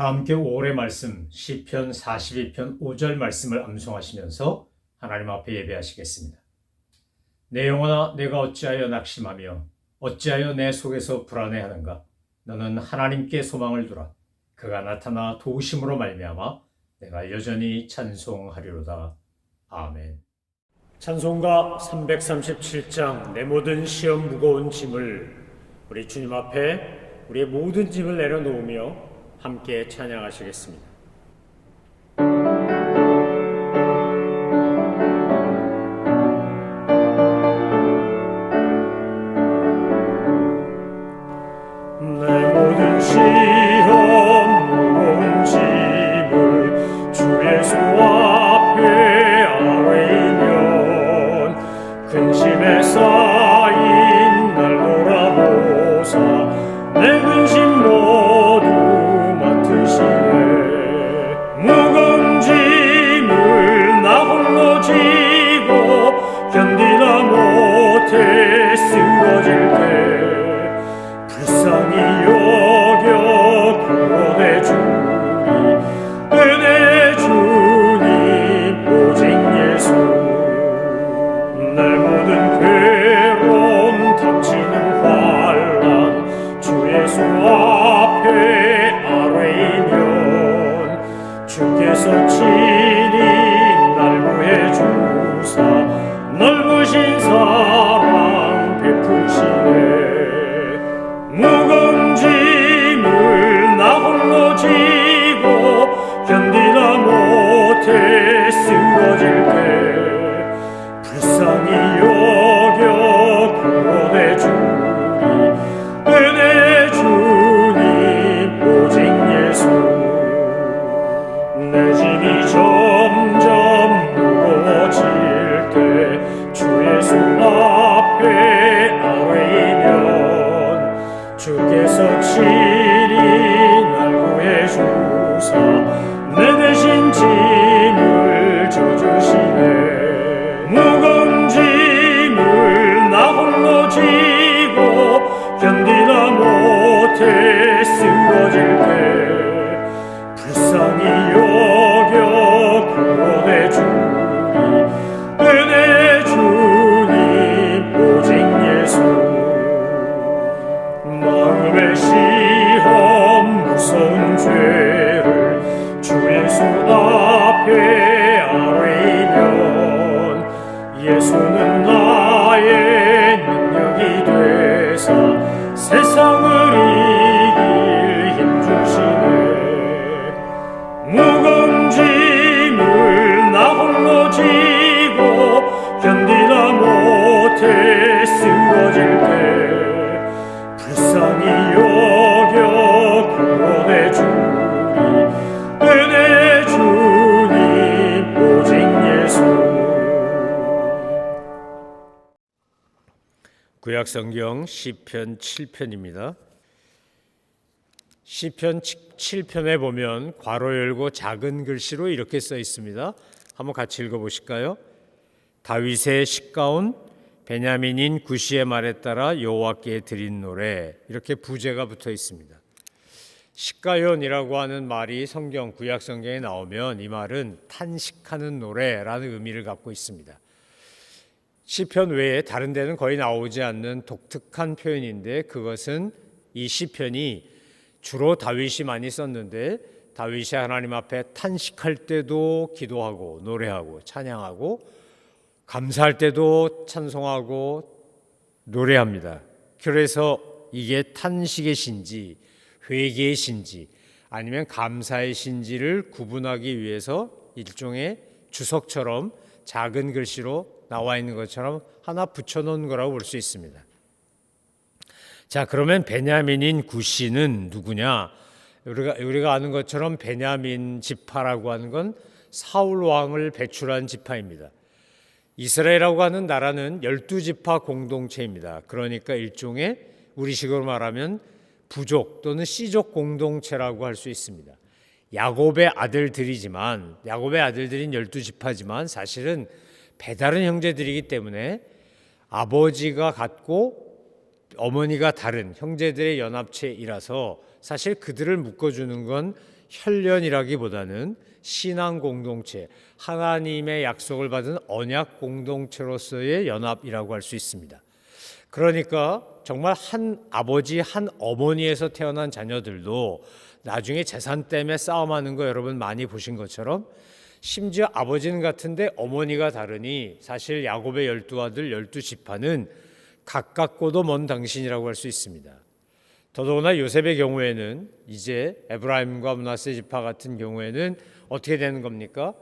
다 함께 5월의 말씀 시편 42편 5절 말씀을 암송하시면서 하나님 앞에 예배하시겠습니다. 내 영혼아, 내가 어찌하여 낙심하며 어찌하여 내 속에서 불안해하는가? 너는 하나님께 소망을 두라. 그가 나타나 도우심으로 말미암아 내가 여전히 찬송하리로다. 아멘. 찬송가 337장 내 모든 시험 무거운 짐을 우리 주님 앞에 우리의 모든 짐을 내려놓으며 함께 찬양하시겠습니다. 내 모든 시험 무거운 짐을 주 예수 앞에 아뢰면 근심에 쌓인 날 돌아보사 내 근심 모두 무거운 짐을 나 홀로 지고 견디다 못해 쓰러질 때 불쌍히 여겨 구원해 주리 은혜 주님 오직 예수 내 모든 괴로움 닥치는 환난 주 예수 앞에 아뢰이며 주께서 친히 날 구해 주사 넓으신 사랑 베푸시네 무거운 짐을 나 홀로 지고 견디다 못해 쓰러질 때 불쌍히 여겨 구원해 주리 은혜 주님 오직 예수 내 짐이 점점 무거워질 때 주 예수 앞에 아뢰이면 주께서 친히 날 구해 주사 내 대신 짐을 져주시네 무거운 짐을 나 홀로 지고 견디다 못해 쓰러질 때 불쌍히 여겨 구원해 주리 은혜 주님 오직 예수 마음의 시험 무서운 죄를 주 예수 앞에 아뢰면 예수는 나의 능력이 되사 세상을 이길 힘 주시네 무거운 짐을 나 홀로 지고 견디다 못해 쓰러질 때 불쌍히 여겨 구원해 주리 은혜 주님 오직 예수 구약성경 시편 7편입니다. 시편 7편에 보면 괄호 열고 작은 글씨로 이렇게 써 있습니다. 한번 같이 읽어보실까요? 다윗의 시가온 베냐민인 구시의 말에 따라 여호와께 드린 노래 이렇게 부제가 붙어 있습니다. 시가온이라고 하는 말이 성경 구약 성경에 나오면 이 말은 탄식하는 노래라는 의미를 갖고 있습니다. 시편 외에 다른 데는 거의 나오지 않는 독특한 표현인데 그것은 이 시편이 주로 다윗이 많이 썼는데 다윗이 하나님 앞에 탄식할 때도 기도하고 노래하고 찬양하고 감사할 때도 찬송하고 노래합니다. 그래서 이게 탄식의 신지 회개의 신지 아니면 감사의 신지를 구분하기 위해서 일종의 주석처럼 작은 글씨로 나와 있는 것처럼 하나 붙여놓은 거라고 볼 수 있습니다. 자, 그러면 베냐민인 구시는 누구냐? 우리가 아는 것처럼 베냐민 지파라고 하는 건 사울 왕을 배출한 지파입니다. 이스라엘이라고 하는 나라는 12지파 공동체입니다. 그러니까 일종의 우리식으로 말하면 부족 또는 씨족 공동체라고 할 수 있습니다. 야곱의 아들들이지만 야곱의 아들들인 12지파지만 사실은 배다른 형제들이기 때문에 아버지가 같고 어머니가 다른 형제들의 연합체이라서 사실 그들을 묶어주는 건 혈연이라기보다는 신앙 공동체, 하나님의 약속을 받은 언약 공동체로서의 연합이라고 할 수 있습니다. 그러니까 정말 한 아버지, 한 어머니에서 태어난 자녀들도 나중에 재산 때문에 싸움하는 거 여러분 많이 보신 것처럼 심지어 아버지는 같은데 어머니가 다르니 사실 야곱의 12아들 12지파는 가깝고도 먼 당신이라고 할 수 있습니다. 더더구나 요셉의 경우에는 이제 에브라임과 므낫세 지파 같은 경우에는 어떻게 되는 겁니까?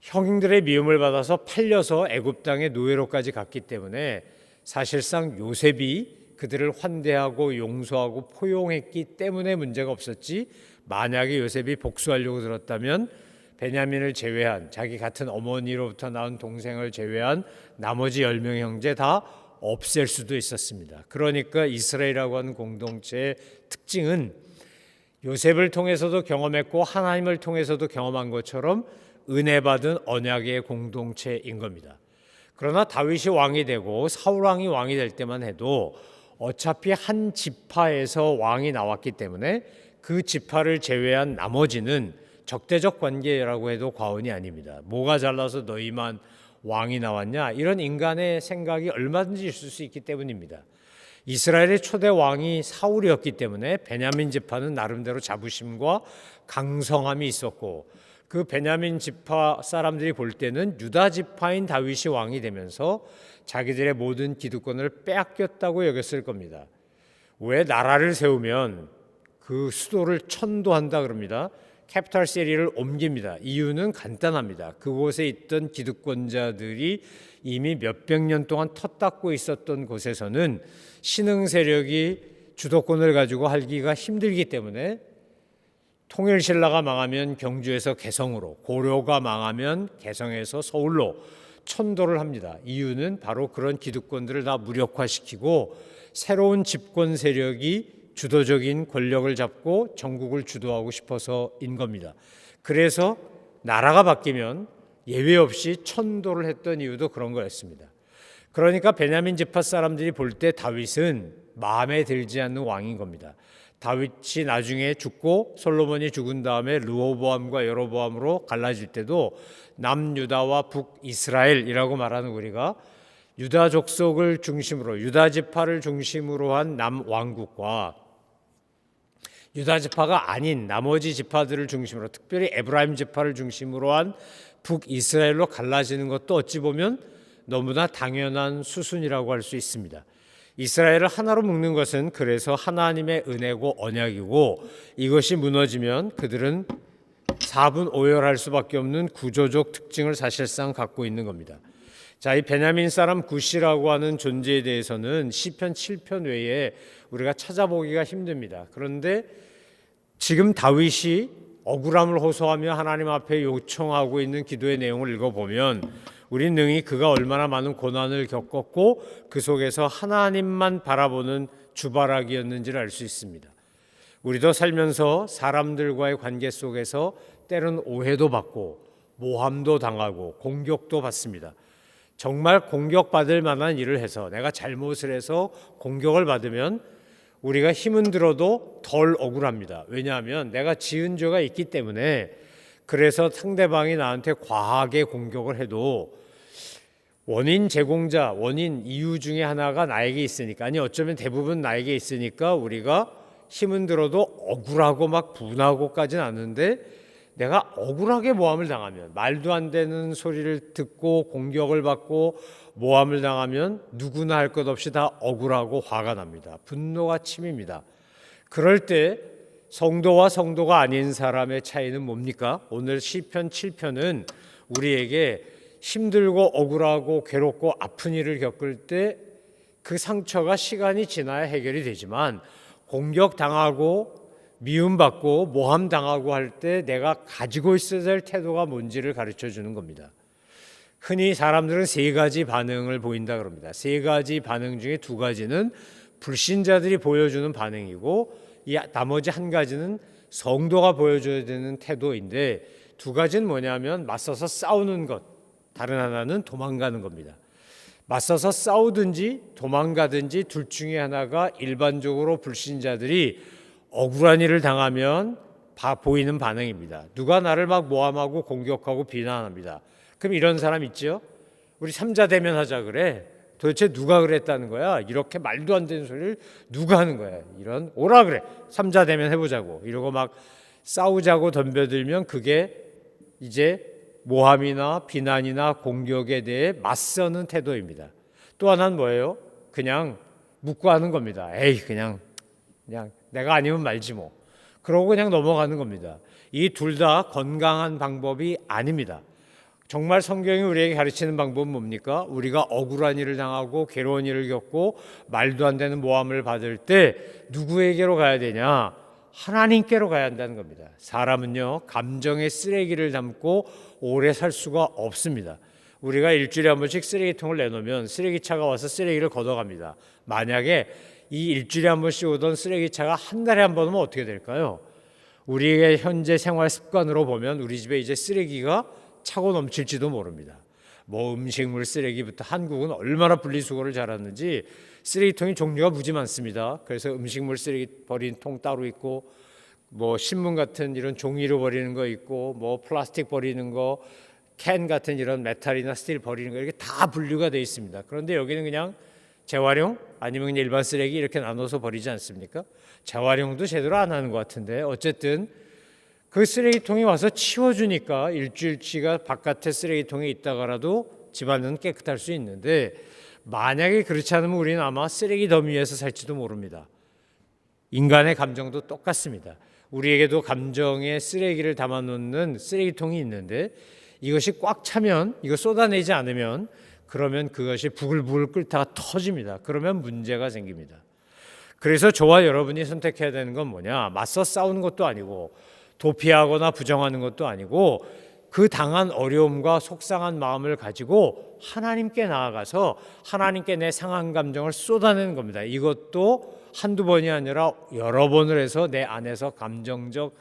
형들의 미움을 받아서 팔려서 애굽 땅의 노예로까지 갔기 때문에 사실상 요셉이 그들을 환대하고 용서하고 포용했기 때문에 문제가 없었지, 만약에 요셉이 복수하려고 들었다면 베냐민을 제외한 자기 같은 어머니로부터 낳은 동생을 제외한 나머지 10명의 형제 다 없앨 수도 있었습니다. 그러니까 이스라엘이라고 하는 공동체의 특징은 요셉을 통해서도 경험했고 하나님을 통해서도 경험한 것처럼 은혜 받은 언약의 공동체인 겁니다. 그러나 다윗이 왕이 되고 사울 왕이 왕이 될 때만 해도 어차피 한 지파에서 왕이 나왔기 때문에 그 지파를 제외한 나머지는 적대적 관계라고 해도 과언이 아닙니다. 뭐가 잘나서 너희만 왕이 나왔냐? 이런 인간의 생각이 얼마든지 있을 수 있기 때문입니다. 이스라엘의 초대 왕이 사울이었기 때문에 베냐민 지파는 나름대로 자부심과 강성함이 있었고, 그 베냐민 지파 사람들이 볼 때는 유다 지파인 다윗이 왕이 되면서 자기들의 모든 기득권을 빼앗겼다고 여겼을 겁니다. 왜 나라를 세우면 그 수도를 천도한다 그럽니다. 캐피탈 시리를 옮깁니다. 이유는 간단합니다. 그곳에 있던 기득권자들이 이미 몇백 년 동안 텄닦고 있었던 곳에서는 신흥 세력이 주도권을 가지고 하기가 힘들기 때문에 통일신라가 망하면 경주에서 개성으로, 고려가 망하면 개성에서 서울로 천도를 합니다. 이유는 바로 그런 기득권들을 다 무력화시키고 새로운 집권 세력이 주도적인 권력을 잡고 전국을 주도하고 싶어서인 겁니다. 그래서 나라가 바뀌면 예외 없이 천도를 했던 이유도 그런 거였습니다. 그러니까 베냐민 지파 사람들이 볼 때 다윗은 마음에 들지 않는 왕인 겁니다. 다윗이 나중에 죽고 솔로몬이 죽은 다음에 르호보암과 여로보암으로 갈라질 때도 남유다와 북이스라엘이라고 말하는 우리가 유다 족속을 중심으로, 유다 지파를 중심으로 한 남왕국과 유다 지파가 아닌 나머지 지파들을 중심으로, 특별히 에브라임 지파를 중심으로 한 북이스라엘로 갈라지는 것도 어찌 보면 너무나 당연한 수순이라고 할 수 있습니다. 이스라엘을 하나로 묶는 것은 그래서 하나님의 은혜고 언약이고, 이것이 무너지면 그들은 사분오열할 수밖에 없는 구조적 특징을 사실상 갖고 있는 겁니다. 자, 이 베냐민 사람 구시라고 하는 존재에 대해서는 시편 7편 외에 우리가 찾아보기가 힘듭니다. 그런데 지금 다윗이 억울함을 호소하며 하나님 앞에 요청하고 있는 기도의 내용을 읽어보면 우리는 능히 그가 얼마나 많은 고난을 겪었고 그 속에서 하나님만 바라보는 주바라기였는지를 알 수 있습니다. 우리도 살면서 사람들과의 관계 속에서 때론 오해도 받고 모함도 당하고 공격도 받습니다. 정말 공격받을 만한 일을 해서, 내가 잘못을 해서 공격을 받으면 우리가 힘은 들어도 덜 억울합니다. 왜냐하면 내가 지은 죄가 있기 때문에. 그래서 상대방이 나한테 과하게 공격을 해도 원인 제공자, 원인 이유 중에 하나가 나에게 있으니까, 아니 어쩌면 대부분 나에게 있으니까 우리가 힘은 들어도 억울하고 막 분하고까지는 않는데, 내가 억울하게 모함을 당하면, 말도 안 되는 소리를 듣고 공격을 받고 모함을 당하면 누구나 할 것 없이 다 억울하고 화가 납니다. 분노가 침입니다. 그럴 때 성도와 성도가 아닌 사람의 차이는 뭡니까? 오늘 시편 7편은 우리에게 힘들고 억울하고 괴롭고 아픈 일을 겪을 때 그 상처가 시간이 지나야 해결이 되지만, 공격당하고 미움받고 모함당하고 할 때 내가 가지고 있어야 될 태도가 뭔지를 가르쳐 주는 겁니다. 흔히 사람들은 세 가지 반응을 보인다 그럽니다. 세 가지 반응 중에 두 가지는 불신자들이 보여주는 반응이고, 이 나머지 한 가지는 성도가 보여줘야 되는 태도인데, 두 가지는 뭐냐면 맞서서 싸우는 것, 다른 하나는 도망가는 겁니다. 맞서서 싸우든지 도망가든지 둘 중에 하나가 일반적으로 불신자들이 억울한 일을 당하면 보이는 반응입니다. 누가 나를 막 모함하고 공격하고 비난합니다. 그럼 이런 사람 있죠? 우리 삼자대면 하자 그래. 도대체 누가 그랬다는 거야? 이렇게 말도 안 되는 소리를 누가 하는 거야? 이런 오라 그래. 삼자대면 해보자고. 이러고 막 싸우자고 덤벼들면 그게 이제 모함이나 비난이나 공격에 대해 맞서는 태도입니다. 또 하나는 뭐예요? 그냥 묵과하는 겁니다. 에이 그냥 내가 아니면 말지 뭐. 그러고 그냥 넘어가는 겁니다. 이 둘 다 건강한 방법이 아닙니다. 정말 성경이 우리에게 가르치는 방법은 뭡니까? 우리가 억울한 일을 당하고 괴로운 일을 겪고 말도 안 되는 모함을 받을 때 누구에게로 가야 되냐? 하나님께로 가야 한다는 겁니다. 사람은요, 감정의 쓰레기를 담고 오래 살 수가 없습니다. 우리가 일주일에 한 번씩 쓰레기통을 내놓으면 쓰레기차가 와서 쓰레기를 걷어갑니다. 만약에 이 일주일에 한 번씩 오던 쓰레기차가 한 달에 한 번 오면 어떻게 될까요? 우리의 현재 생활 습관으로 보면 우리 집에 이제 쓰레기가 차고 넘칠지도 모릅니다. 뭐 음식물 쓰레기부터 한국은 얼마나 분리수거를 잘하는지 쓰레기통이 종류가 무지 많습니다. 그래서 음식물 쓰레기 버리는 통 따로 있고 뭐 신문 같은 이런 종이로 버리는 거 있고 뭐 플라스틱 버리는 거 캔 같은 이런 메탈이나 스틸 버리는 거 이렇게 다 분류가 되어 있습니다. 그런데 여기는 그냥 재활용 아니면 그냥 일반 쓰레기 이렇게 나눠서 버리지 않습니까? 재활용도 제대로 안 하는 것 같은데 어쨌든 그 쓰레기통이 와서 치워주니까 일주일치가 바깥에 쓰레기통에 있다가라도 집안은 깨끗할 수 있는데 만약에 그렇지 않으면 우리는 아마 쓰레기 더미 위에서 살지도 모릅니다. 인간의 감정도 똑같습니다. 우리에게도 감정에 쓰레기를 담아놓는 쓰레기통이 있는데 이것이 꽉 차면 이거 쏟아내지 않으면 그러면 그것이 부글부글 끓다가 터집니다. 그러면 문제가 생깁니다. 그래서 저와 여러분이 선택해야 되는 건 뭐냐? 맞서 싸우는 것도 아니고 도피하거나 부정하는 것도 아니고 그 당한 어려움과 속상한 마음을 가지고 하나님께 나아가서 하나님께 내 상한 감정을 쏟아내는 겁니다. 이것도 한두 번이 아니라 여러 번을 해서 내 안에서 감정적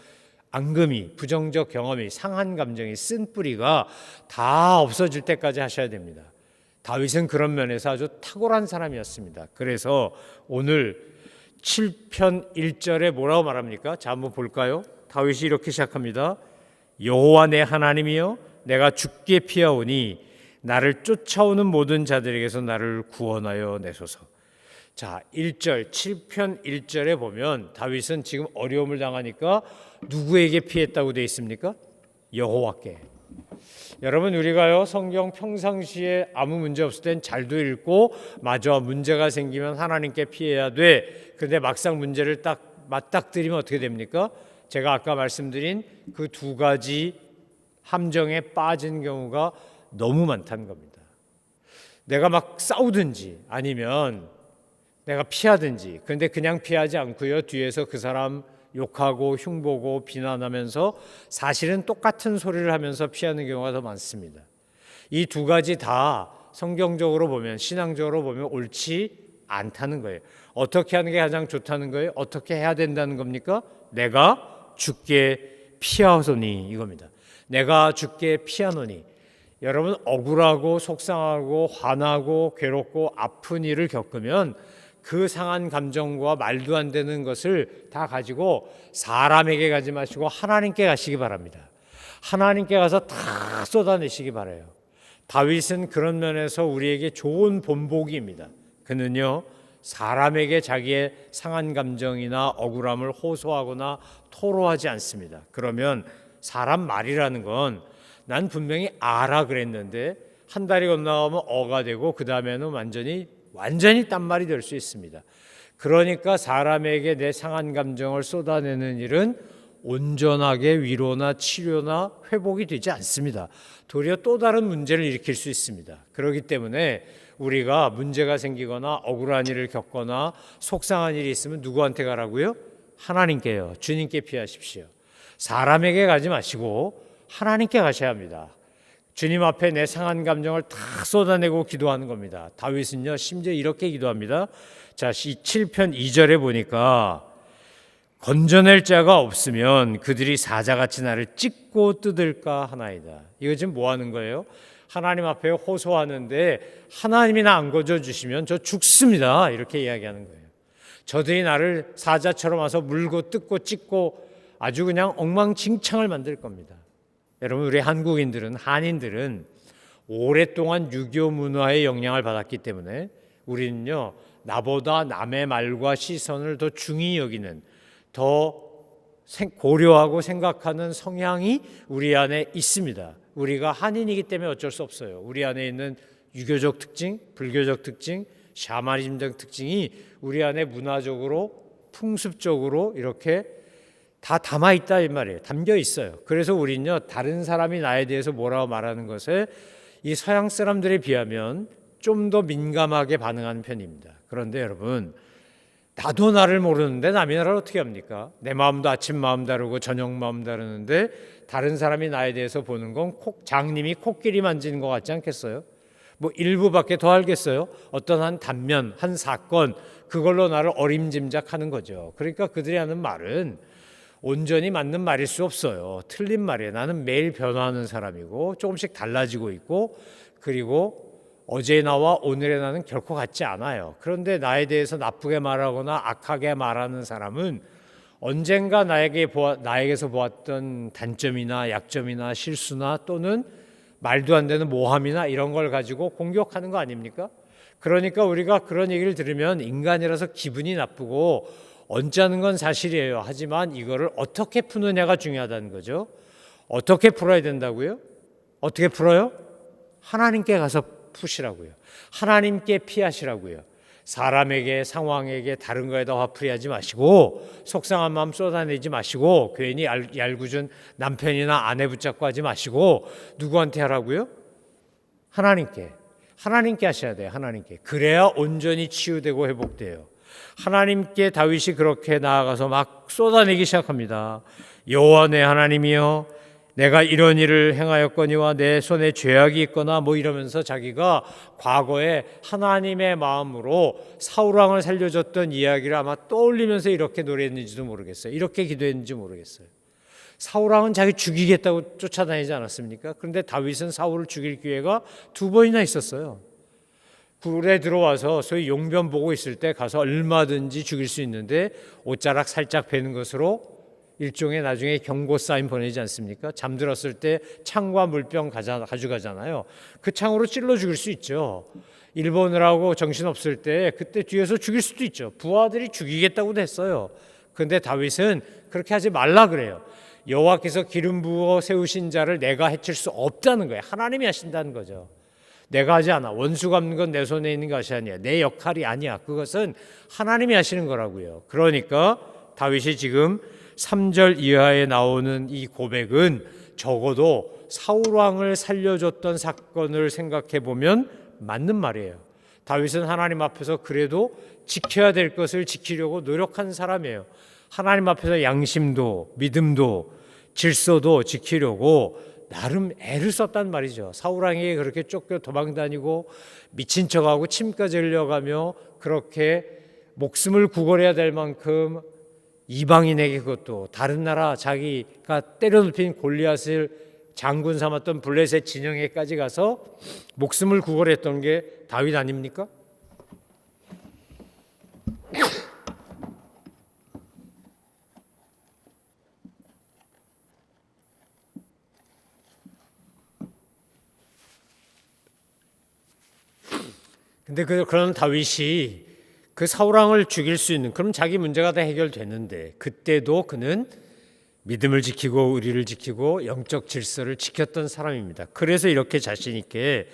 앙금이, 부정적 경험이, 상한 감정이, 쓴뿌리가 다 없어질 때까지 하셔야 됩니다. 다윗은 그런 면에서 아주 탁월한 사람이었습니다. 그래서 오늘 7편 1절에 뭐라고 말합니까? 자, 한번 볼까요? 다윗이 이렇게 시작합니다. 여호와 내 하나님이여 내가 죽게 피하오니 나를 쫓아오는 모든 자들에게서 나를 구원하여 내소서. 자, 1절 7편 1절에 보면 다윗은 지금 어려움을 당하니까 누구에게 피했다고 되어 있습니까? 여호와께. 여러분 우리가요 성경 평상시에 아무 문제 없을 땐 잘도 읽고 맞아 문제가 생기면 하나님께 피해야 돼. 그런데 막상 문제를 딱 맞닥뜨리면 어떻게 됩니까? 제가 아까 말씀드린 그 두 가지 함정에 빠진 경우가 너무 많다는 겁니다. 내가 막 싸우든지 아니면 내가 피하든지 그런데 그냥 피하지 않고요 뒤에서 그 사람 욕하고 흉보고 비난하면서 사실은 똑같은 소리를 하면서 피하는 경우가 더 많습니다. 이 두 가지 다 성경적으로 보면 신앙적으로 보면 옳지 않다는 거예요. 어떻게 하는 게 가장 좋다는 거예요? 어떻게 해야 된다는 겁니까? 내가 죽게 피하소니 이겁니다. 내가 죽게 피하노니. 여러분 억울하고 속상하고 화나고 괴롭고 아픈 일을 겪으면 그 상한 감정과 말도 안 되는 것을 다 가지고 사람에게 가지 마시고 하나님께 가시기 바랍니다. 하나님께 가서 다 쏟아내시기 바라요. 다윗은 그런 면에서 우리에게 좋은 본보기입니다. 그는요 사람에게 자기의 상한 감정이나 억울함을 호소하거나 토로하지 않습니다. 그러면 사람 말이라는 건 난 분명히 아라 그랬는데 한 달이 건너가면 어가 되고 그 다음에는 완전히 딴말이 될 수 있습니다. 그러니까 사람에게 내 상한 감정을 쏟아내는 일은 온전하게 위로나 치료나 회복이 되지 않습니다. 도리어 또 다른 문제를 일으킬 수 있습니다. 그렇기 때문에 우리가 문제가 생기거나 억울한 일을 겪거나 속상한 일이 있으면 누구한테 가라고요? 하나님께요. 주님께 피하십시오. 사람에게 가지 마시고 하나님께 가셔야 합니다. 주님 앞에 내 상한 감정을 다 쏟아내고 기도하는 겁니다. 다윗은요 심지어 이렇게 기도합니다. 자, 7편 2절에 보니까 건져낼 자가 없으면 그들이 사자같이 나를 찢고 뜯을까 하나이다. 이거 지금 뭐 하는 거예요? 하나님 앞에 호소하는데 하나님이 나 안 건져주시면 저 죽습니다. 이렇게 이야기하는 거예요. 저들이 나를 사자처럼 와서 물고 뜯고 찢고 아주 그냥 엉망진창을 만들 겁니다. 여러분, 우리 한국인들은, 한인들은 오랫동안 유교 문화의 영향을 받았기 때문에 우리는요, 나보다 남의 말과 시선을 더 중히 여기는, 더 고려하고 생각하는 성향이 우리 안에 있습니다. 우리가 한인이기 때문에 어쩔 수 없어요. 우리 안에 있는 유교적 특징, 불교적 특징, 샤머니즘적 특징이 우리 안에 문화적으로, 풍습적으로 이렇게 다 담아 있다 이 말이에요. 담겨 있어요. 그래서 우리는요, 다른 사람이 나에 대해서 뭐라고 말하는 것에 이 서양 사람들에 비하면 좀 더 민감하게 반응하는 편입니다. 그런데 여러분, 나도 나를 모르는데 남이 나를 어떻게 합니까? 내 마음도 아침 마음 다르고 저녁 마음 다르는데 다른 사람이 나에 대해서 보는 건 장님이 코끼리 만지는 것 같지 않겠어요? 뭐 일부밖에 더 알겠어요? 어떤 한 단면, 한 사건, 그걸로 나를 어림짐작하는 거죠. 그러니까 그들이 하는 말은 온전히 맞는 말일 수 없어요. 틀린 말이에요. 나는 매일 변화하는 사람이고 조금씩 달라지고 있고, 그리고 어제 나와 오늘의 나는 결코 같지 않아요. 그런데 나에 대해서 나쁘게 말하거나 악하게 말하는 사람은 언젠가 나에게서 보았던 단점이나 약점이나 실수나 또는 말도 안 되는 모함이나 이런 걸 가지고 공격하는 거 아닙니까? 그러니까 우리가 그런 얘기를 들으면 인간이라서 기분이 나쁘고 언짢은 건 사실이에요. 하지만 이거를 어떻게 푸느냐가 중요하다는 거죠. 어떻게 풀어야 된다고요? 어떻게 풀어요? 하나님께 가서 푸시라고요. 하나님께 피하시라고요. 사람에게, 상황에게, 다른 거에다 화풀이하지 마시고 속상한 마음 쏟아내지 마시고 괜히 얄궂은 남편이나 아내 붙잡고 하지 마시고 누구한테 하라고요? 하나님께 하셔야 돼요. 하나님께. 그래야 온전히 치유되고 회복돼요. 하나님께 다윗이 그렇게 나아가서 막 쏟아내기 시작합니다. 여호와 내 하나님이여, 내가 이런 일을 행하였거니와 내 손에 죄악이 있거나 뭐 이러면서 자기가 과거에 하나님의 마음으로 사울 왕을 살려줬던 이야기를 아마 떠올리면서 이렇게 노래했는지도 모르겠어요. 이렇게 기도했는지 모르겠어요. 사울 왕은 자기 죽이겠다고 쫓아다니지 않았습니까? 그런데 다윗은 사울을 죽일 기회가 2번이나 있었어요. 굴에 들어와서 소위 용변 보고 있을 때 가서 얼마든지 죽일 수 있는데 옷자락 살짝 베는 것으로 일종의 나중에 경고 사인 보내지 않습니까? 잠들었을 때 창과 물병 가져가잖아요. 그 창으로 찔러 죽일 수 있죠. 일 보느라고 정신없을 때 그때 뒤에서 죽일 수도 있죠. 부하들이 죽이겠다고도 했어요. 그런데 다윗은 그렇게 하지 말라 그래요. 여호와께서 기름 부어 세우신 자를 내가 해칠 수 없다는 거예요. 하나님이 하신다는 거죠. 내가 하지 않아. 원수 갚는 건 내 손에 있는 것이 아니야. 내 역할이 아니야. 그것은 하나님이 하시는 거라고요. 그러니까 다윗이 지금 3절 이하에 나오는 이 고백은 적어도 사울 왕을 살려줬던 사건을 생각해 보면 맞는 말이에요. 다윗은 하나님 앞에서 그래도 지켜야 될 것을 지키려고 노력한 사람이에요. 하나님 앞에서 양심도 믿음도 질서도 지키려고 나름 애를 썼단 말이죠. 사울 왕에게 그렇게 쫓겨 도망다니고 미친 척하고 침까지 흘려가며 그렇게 목숨을 구걸해야 될 만큼 이방인에게, 그것도 다른 나라 자기가 때려눕힌 골리앗을 장군 삼았던 블레셋 진영에까지 가서 목숨을 구걸했던 게 다윗 아닙니까? 근데 그런 다윗이 그 사울 왕을 죽일 수 있는, 그럼 자기 문제가 다 해결되는데 그때도 그는 믿음을 지키고 의리를 지키고 영적 질서를 지켰던 사람입니다. 그래서 이렇게 자신 있게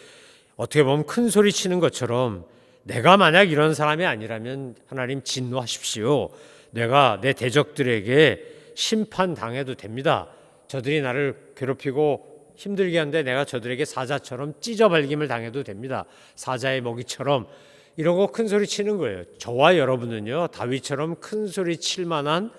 어떻게 보면 큰 소리 치는 것처럼 내가 만약 이런 사람이 아니라면 하나님 진노하십시오. 내가 내 대적들에게 심판당해도 됩니다. 저들이 나를 괴롭히고 힘들게 하는데 내가 저들에게 사자처럼 찢어발김을 당해도 됩니다. 사자의 먹이처럼. 이러고 큰 소리 치는 거예요. 저와 여러분은요, 다윗처럼 큰 소리 칠 만한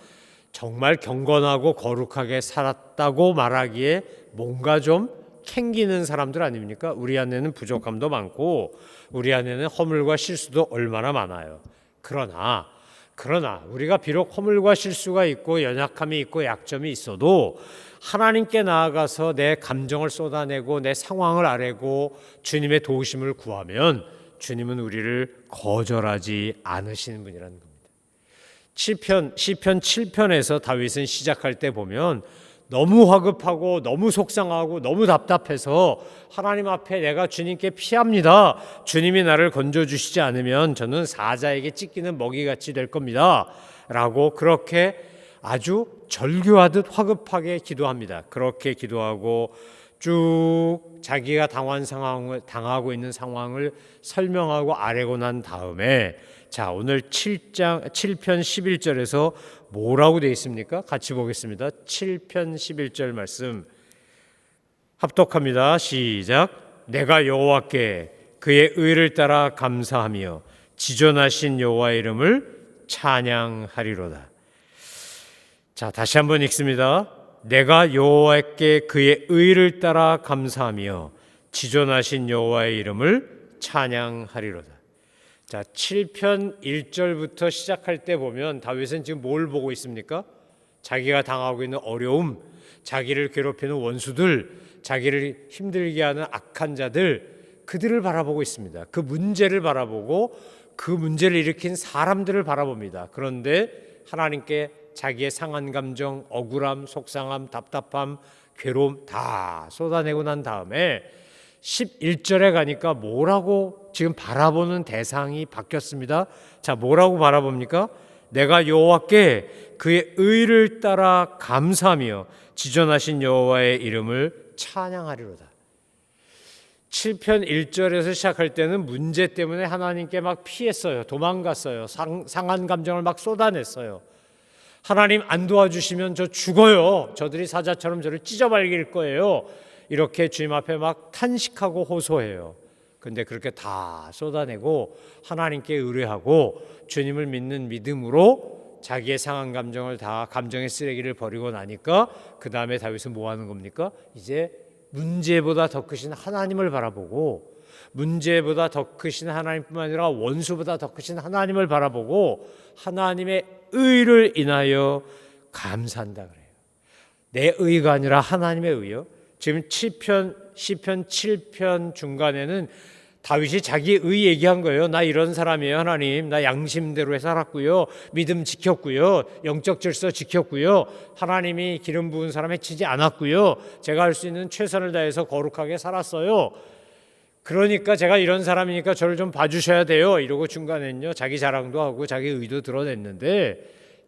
정말 경건하고 거룩하게 살았다고 말하기에 뭔가 좀 캥기는 사람들 아닙니까? 우리 안에는 부족함도 많고 우리 안에는 허물과 실수도 얼마나 많아요. 그러나 우리가 비록 허물과 실수가 있고 연약함이 있고 약점이 있어도 하나님께 나아가서 내 감정을 쏟아내고 내 상황을 아뢰고 주님의 도우심을 구하면 주님은 우리를 거절하지 않으시는 분이라는 겁니다. 시편 7편에서 다윗은 시작할 때 보면 너무 화급하고 너무 속상하고 너무 답답해서 하나님 앞에 내가 주님께 피합니다. 주님이 나를 건져주시지 않으면 저는 사자에게 찢기는 먹이같이 될 겁니다. 라고 그렇게 아주 절규하듯 화급하게 기도합니다. 그렇게 기도하고 쭉 자기가 당하고 있는 상황을 설명하고 아뢰고 난 다음에 자, 오늘 7편 11절에서 뭐라고 되어 있습니까? 같이 보겠습니다. 7편 11절 말씀 합독합니다. 시작. 내가 여호와께 그의 의를 따라 감사하며 지존하신 여호와의 이름을 찬양하리로다. 자, 다시 한번 읽습니다. 내가 여호와께 그의 의를 따라 감사하며 지존하신 여호와의 이름을 찬양하리로다. 자, 7편 1절부터 시작할 때 보면 다윗은 지금 뭘 보고 있습니까? 자기가 당하고 있는 어려움, 자기를 괴롭히는 원수들, 자기를 힘들게 하는 악한 자들, 그들을 바라보고 있습니다. 그 문제를 바라보고 그 문제를 일으킨 사람들을 바라봅니다. 그런데 하나님께 자기의 상한 감정, 억울함, 속상함, 답답함, 괴로움 다 쏟아내고 난 다음에 11절에 가니까 뭐라고 지금 바라보는 대상이 바뀌었습니다. 자, 뭐라고 바라봅니까? 내가 여호와께 그의 의를 따라 감사하며 지존하신 여호와의 이름을 찬양하리로다. 7편 1절에서 시작할 때는 문제 때문에 하나님께 막 피했어요. 도망갔어요. 상한 감정을 막 쏟아냈어요. 하나님 안 도와주시면 저 죽어요. 저들이 사자처럼 저를 찢어발길 거예요. 이렇게 주님 앞에 막 탄식하고 호소해요. 근데 그렇게 다 쏟아내고 하나님께 의뢰하고 주님을 믿는 믿음으로 자기의 상한 감정을 다 감정의 쓰레기를 버리고 나니까 그 다음에 다윗은 뭐 하는 겁니까? 이제 문제보다 더 크신 하나님을 바라보고 문제보다 더 크신 하나님뿐만 아니라 원수보다 더 크신 하나님을 바라보고 하나님의 의를 인하여 감사한다 그래요. 내 의가 아니라 하나님의 의요. 지금 시편 7편 중간에는 다윗이 자기 의 얘기한 거예요. 나 이런 사람이에요, 하나님. 나 양심대로 살았고요. 믿음 지켰고요. 영적 질서 지켰고요. 하나님이 기름 부은 사람 해치지 않았고요. 제가 할 수 있는 최선을 다해서 거룩하게 살았어요. 그러니까 제가 이런 사람이니까 저를 좀 봐주셔야 돼요. 이러고 중간에는요, 자기 자랑도 하고 자기 의도 드러냈는데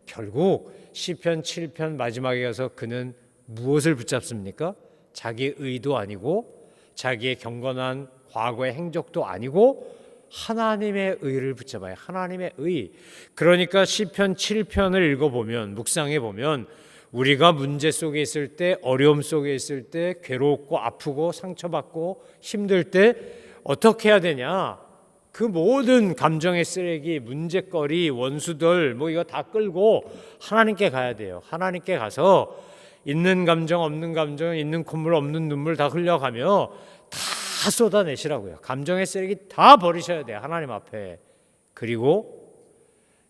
결국 시편 7편 마지막에 가서 그는 무엇을 붙잡습니까? 자기 의도 아니고 자기의 경건한 과거의 행적도 아니고 하나님의 의를 붙잡아요. 하나님의 의. 그러니까 시편 7편을 읽어보면 묵상해보면 우리가 문제 속에 있을 때 어려움 속에 있을 때 괴롭고 아프고 상처받고 힘들 때 어떻게 해야 되냐. 그 모든 감정의 쓰레기, 문제거리, 원수들 뭐 이거 다 끌고 하나님께 가야 돼요. 하나님께 가서 있는 감정, 없는 감정, 있는 콧물, 없는 눈물 다 흘려가며 다 쏟아내시라고요. 감정의 쓰레기 다 버리셔야 돼요. 하나님 앞에. 그리고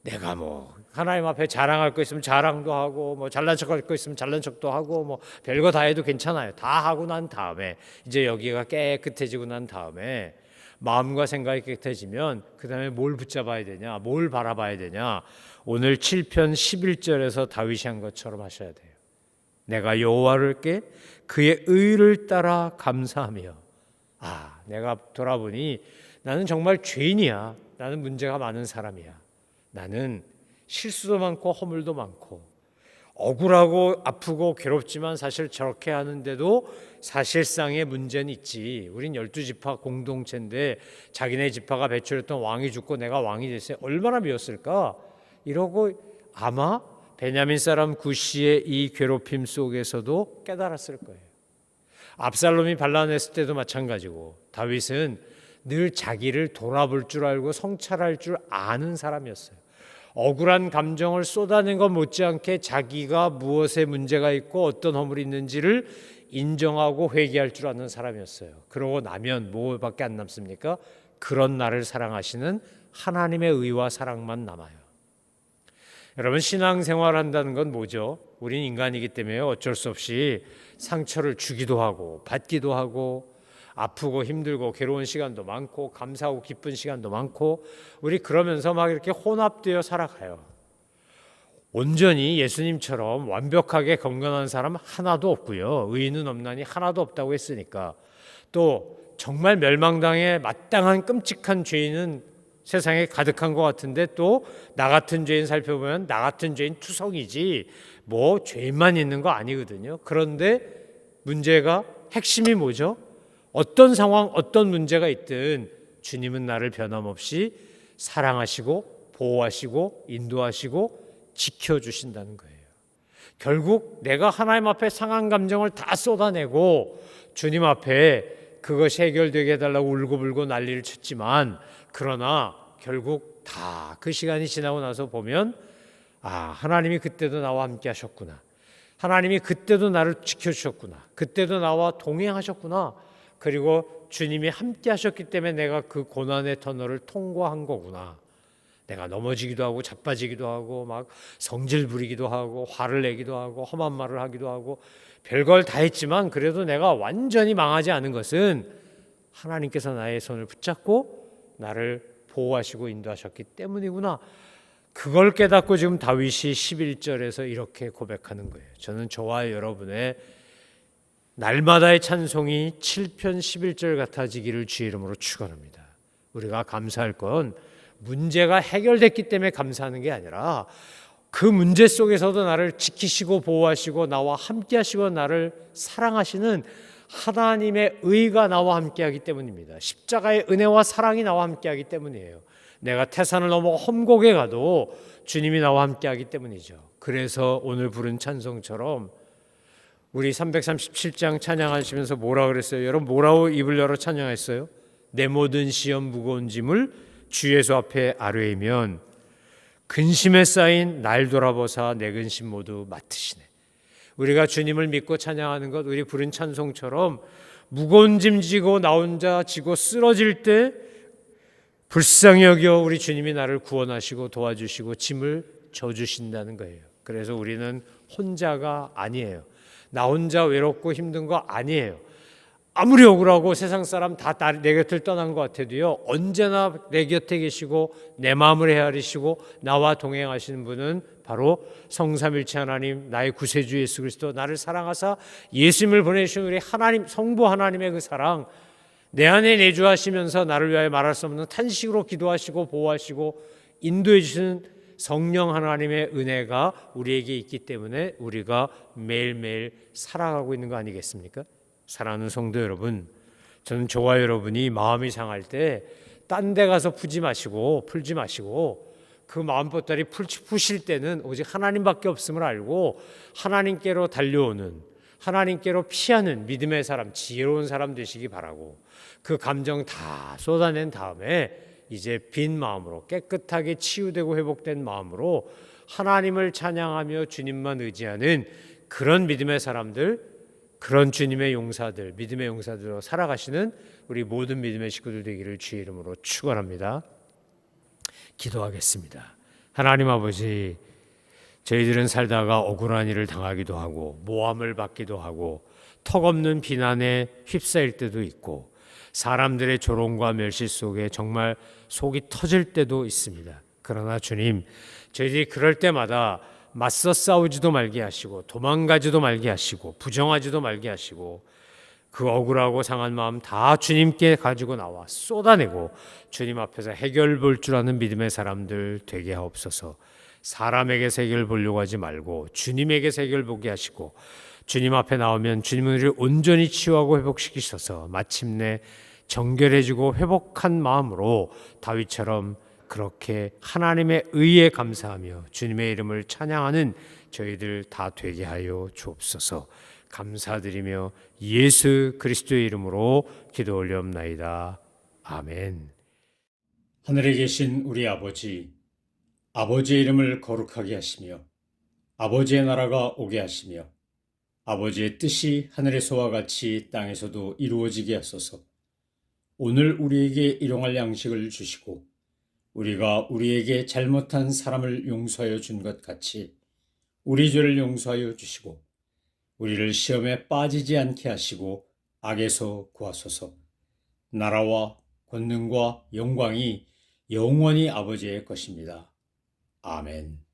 내가 뭐 하나님 앞에 자랑할 거 있으면 자랑도 하고 뭐 잘난 척할 거 있으면 잘난 척도 하고 뭐 별거 다 해도 괜찮아요. 다 하고 난 다음에 이제 여기가 깨끗해지고 난 다음에 마음과 생각이 깨끗해지면 그 다음에 뭘 붙잡아야 되냐, 뭘 바라봐야 되냐. 오늘 7편 11절에서 다윗이 한 것처럼 하셔야 돼요. 내가 여호와께 그의 의를 따라 감사하며 내가 돌아보니 나는 정말 죄인이야. 나는 문제가 많은 사람이야. 나는 실수도 많고 허물도 많고 억울하고 아프고 괴롭지만 사실 저렇게 하는데도 사실상의 문제는 있지. 우린 12지파 공동체인데 자기네 지파가 배출했던 왕이 죽고 내가 왕이 됐어요. 얼마나 미웠을까? 이러고 아마 베냐민 사람 구시의 이 괴롭힘 속에서도 깨달았을 거예요. 압살롬이 반란했을 때도 마찬가지고 다윗은 늘 자기를 돌아볼 줄 알고 성찰할 줄 아는 사람이었어요. 억울한 감정을 쏟아낸 것 못지않게 자기가 무엇에 문제가 있고 어떤 허물이 있는지를 인정하고 회개할 줄 아는 사람이었어요. 그러고 나면 뭐밖에 안 남습니까? 그런 나를 사랑하시는 하나님의 의와 사랑만 남아요. 여러분, 신앙생활 한다는 건 뭐죠? 우린 인간이기 때문에 어쩔 수 없이 상처를 주기도 하고 받기도 하고 아프고 힘들고 괴로운 시간도 많고 감사하고 기쁜 시간도 많고 우리 그러면서 막 이렇게 혼합되어 살아가요. 온전히 예수님처럼 완벽하게 건강한 사람 하나도 없고요. 의인은 없나니 하나도 없다고 했으니까. 또 정말 멸망당해 마땅한 끔찍한 죄인은 세상에 가득한 것 같은데 또 나 같은 죄인 살펴보면 나 같은 죄인 투성이지 뭐 죄인만 있는 거 아니거든요. 그런데 문제가 핵심이 뭐죠? 어떤 상황, 어떤 문제가 있든 주님은 나를 변함없이 사랑하시고 보호하시고 인도하시고 지켜주신다는 거예요. 결국 내가 하나님 앞에 상한 감정을 다 쏟아내고 주님 앞에 그것이 해결되게 해달라고 울고불고 난리를 쳤지만 그러나 결국 다 그 시간이 지나고 나서 보면 하나님이 그때도 나와 함께 하셨구나. 하나님이 그때도 나를 지켜주셨구나. 그때도 나와 동행하셨구나. 그리고 주님이 함께 하셨기 때문에 내가 그 고난의 터널을 통과한 거구나. 내가 넘어지기도 하고 자빠지기도 하고 막 성질 부리기도 하고 화를 내기도 하고 험한 말을 하기도 하고 별걸 다 했지만 그래도 내가 완전히 망하지 않은 것은 하나님께서 나의 손을 붙잡고 나를 보호하시고 인도하셨기 때문이구나. 그걸 깨닫고 지금 다윗이 11절에서 이렇게 고백하는 거예요. 저는 저와 여러분의 날마다의 찬송이 7편 11절 같아지기를 주의 이름으로 축원합니다. 우리가 감사할 건 문제가 해결됐기 때문에 감사하는 게 아니라 그 문제 속에서도 나를 지키시고 보호하시고 나와 함께 하시고 나를 사랑하시는 하나님의 의가 나와 함께하기 때문입니다. 십자가의 은혜와 사랑이 나와 함께하기 때문이에요. 내가 태산을 넘어 험곡에 가도 주님이 나와 함께하기 때문이죠. 그래서 오늘 부른 찬송처럼 우리 337장 찬양하시면서 뭐라 그랬어요? 여러분 뭐라고 입을 열어 찬양했어요? 내 모든 시험 무거운 짐을 주 예수 앞에 아뢰면 근심에 쌓인 날 돌아보사 내 근심 모두 맡으시네. 우리가 주님을 믿고 찬양하는 것, 우리 부른 찬송처럼 무거운 짐 지고 나 혼자 지고 쓰러질 때 불쌍히 여겨 우리 주님이 나를 구원하시고 도와주시고 짐을 져주신다는 거예요. 그래서 우리는 혼자가 아니에요. 나 혼자 외롭고 힘든 거 아니에요. 아무리 억울하고 세상 사람 다 내 곁을 떠난 것 같아도요, 언제나 내 곁에 계시고 내 마음을 헤아리시고 나와 동행하시는 분은 바로 성삼일체 하나님, 나의 구세주 예수 그리스도, 나를 사랑하사 예수님을 보내주신 우리 하나님, 성부 하나님의 그 사랑, 내 안에 내주하시면서 나를 위하여 말할 수 없는 탄식으로 기도하시고 보호하시고 인도해 주시는 성령 하나님의 은혜가 우리에게 있기 때문에 우리가 매일매일 살아가고 있는 거 아니겠습니까? 사랑하는 성도 여러분, 저는 저와 여러분이 마음이 상할 때 딴 데 가서 풀지 마시고 그 마음 보따리 푸실 때는 오직 하나님밖에 없음을 알고 하나님께로 달려오는, 하나님께로 피하는 믿음의 사람, 지혜로운 사람 되시기 바라고, 그 감정 다 쏟아낸 다음에 이제 빈 마음으로 깨끗하게 치유되고 회복된 마음으로 하나님을 찬양하며 주님만 의지하는 그런 믿음의 사람들, 그런 주님의 용사들, 믿음의 용사들로 살아가시는 우리 모든 믿음의 식구들 되기를 주의 이름으로 축원합니다. 기도하겠습니다. 하나님 아버지, 저희들은 살다가 억울한 일을 당하기도 하고 모함을 받기도 하고 턱없는 비난에 휩싸일 때도 있고 사람들의 조롱과 멸시 속에 정말 속이 터질 때도 있습니다. 그러나 주님, 저희들이 그럴 때마다 맞서 싸우지도 말게 하시고 도망가지도 말게 하시고 부정하지도 말게 하시고 그 억울하고 상한 마음 다 주님께 가지고 나와 쏟아내고 주님 앞에서 해결 볼 줄 아는 믿음의 사람들 되게 하옵소서. 사람에게서 해결 보려고 하지 말고 주님에게서 해결 보게 하시고 주님 앞에 나오면 주님은 우리를 온전히 치유하고 회복시키셔서 마침내 정결해지고 회복한 마음으로 다윗처럼 그렇게 하나님의 의에 감사하며 주님의 이름을 찬양하는 저희들 다 되게 하여 주옵소서. 감사드리며 예수 그리스도의 이름으로 기도 올리옵나이다. 아멘. 하늘에 계신 우리 아버지, 아버지의 이름을 거룩하게 하시며 아버지의 나라가 오게 하시며 아버지의 뜻이 하늘에서와 같이 땅에서도 이루어지게 하소서. 오늘 우리에게 일용할 양식을 주시고 우리가 우리에게 잘못한 사람을 용서하여 준 것 같이 우리 죄를 용서하여 주시고 우리를 시험에 빠지지 않게 하시고 악에서 구하소서. 나라와 권능과 영광이 영원히 아버지의 것입니다. 아멘.